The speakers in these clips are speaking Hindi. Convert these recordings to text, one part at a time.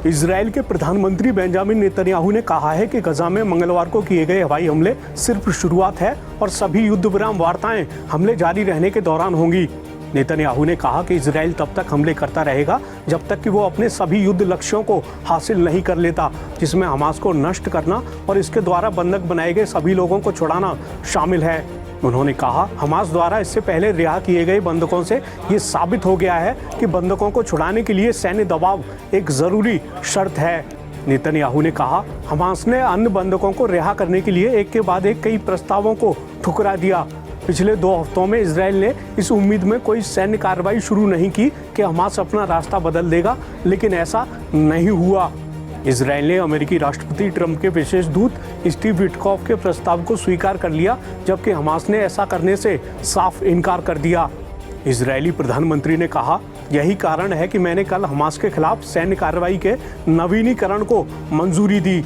इजराइल के प्रधानमंत्री बेंजामिन नेतन्याहू ने कहा है कि गजा में मंगलवार को किए गए हवाई हमले सिर्फ शुरुआत है और सभी युद्ध विराम वार्ताएं हमले जारी रहने के दौरान होंगी। नेतन्याहू ने कहा कि इजराइल तब तक हमले करता रहेगा जब तक कि वो अपने सभी युद्ध लक्ष्यों को हासिल नहीं कर लेता, जिसमें हमास को नष्ट करना और इसके द्वारा बंधक बनाए गए सभी लोगों को छुड़ाना शामिल है। उन्होंने कहा, हमास द्वारा इससे पहले रिहा किए गए बंधकों से ये साबित हो गया है कि बंधकों को छुड़ाने के लिए सैन्य दबाव एक जरूरी शर्त है। नेतन्याहू ने कहा, हमास ने अन्य बंधकों को रिहा करने के लिए एक के बाद एक कई प्रस्तावों को ठुकरा दिया। पिछले 2 हफ्तों में इजराइल ने इस उम्मीद में कोई सैन्य कार्रवाई शुरू नहीं की कि हमास अपना रास्ता बदल देगा, लेकिन ऐसा नहीं हुआ। इजराइल ने अमेरिकी राष्ट्रपति ट्रंप के विशेष दूत स्टीव विटकॉफ के प्रस्ताव को स्वीकार कर लिया, जबकि हमास ने ऐसा करने से साफ इनकार कर दिया। इजरायली प्रधानमंत्री ने कहा, यही कारण है कि मैंने कल हमास के खिलाफ सैन्य कार्रवाई के नवीनीकरण को मंजूरी दी।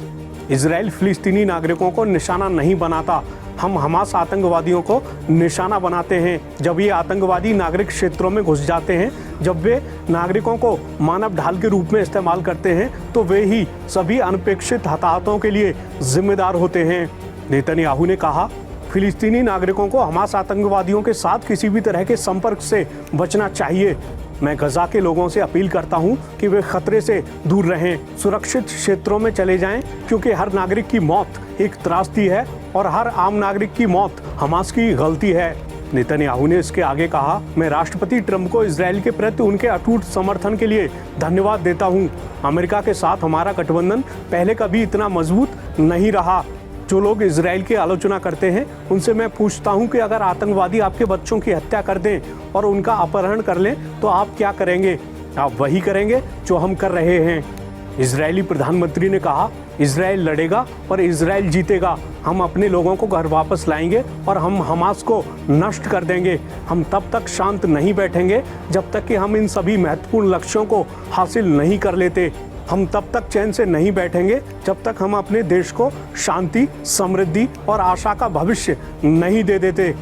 इजराइल फिलिस्तीनी नागरिकों को निशाना नहीं बनाता, हम हमास आतंकवादियों को निशाना बनाते हैं। जब ये आतंकवादी नागरिक क्षेत्रों में घुस जाते हैं, जब वे नागरिकों को मानव ढाल के रूप में इस्तेमाल करते हैं, तो वे ही सभी अनपेक्षित हताहतों के लिए जिम्मेदार होते हैं। नेतन्याहू ने कहा, फिलिस्तीनी नागरिकों को हमास आतंकवादियों के साथ किसी भी तरह के संपर्क से बचना चाहिए। मैं गजा के लोगों से अपील करता हूं कि वे खतरे से दूर रहें, सुरक्षित क्षेत्रों में चले जाएं, क्योंकि हर नागरिक की मौत एक त्रासदी है और हर आम नागरिक की मौत हमास की गलती है। नेतन्याहू ने इसके आगे कहा, मैं राष्ट्रपति ट्रंप को इजराइल के प्रति उनके अटूट समर्थन के लिए धन्यवाद देता हूं। अमेरिका के साथ हमारा गठबंधन पहले कभी इतना मजबूत नहीं रहा। जो लोग इजराइल की आलोचना करते हैं, उनसे मैं पूछता हूं कि अगर आतंकवादी आपके बच्चों की हत्या कर दें और उनका अपहरण कर लें, तो आप क्या करेंगे? आप वही करेंगे जो हम कर रहे हैं। इजरायली प्रधानमंत्री ने कहा, इजराइल लड़ेगा और इजराइल जीतेगा। हम अपने लोगों को घर वापस लाएंगे और हम हमास को नष्ट कर देंगे। हम तब तक शांत नहीं बैठेंगे जब तक कि हम इन सभी महत्वपूर्ण लक्ष्यों को हासिल नहीं कर लेते। हम तब तक चैन से नहीं बैठेंगे जब तक हम अपने देश को शांति, समृद्धि और आशा का भविष्य नहीं दे देते।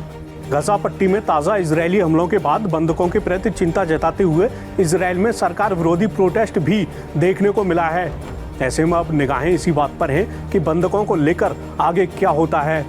गजा पट्टी में ताज़ा इजरायली हमलों के बाद बंधकों के प्रति चिंता जताते हुए इजराइल में सरकार विरोधी प्रोटेस्ट भी देखने को मिला है। ऐसे में अब निगाहें इसी बात पर हैं कि बंधकों को लेकर आगे क्या होता है।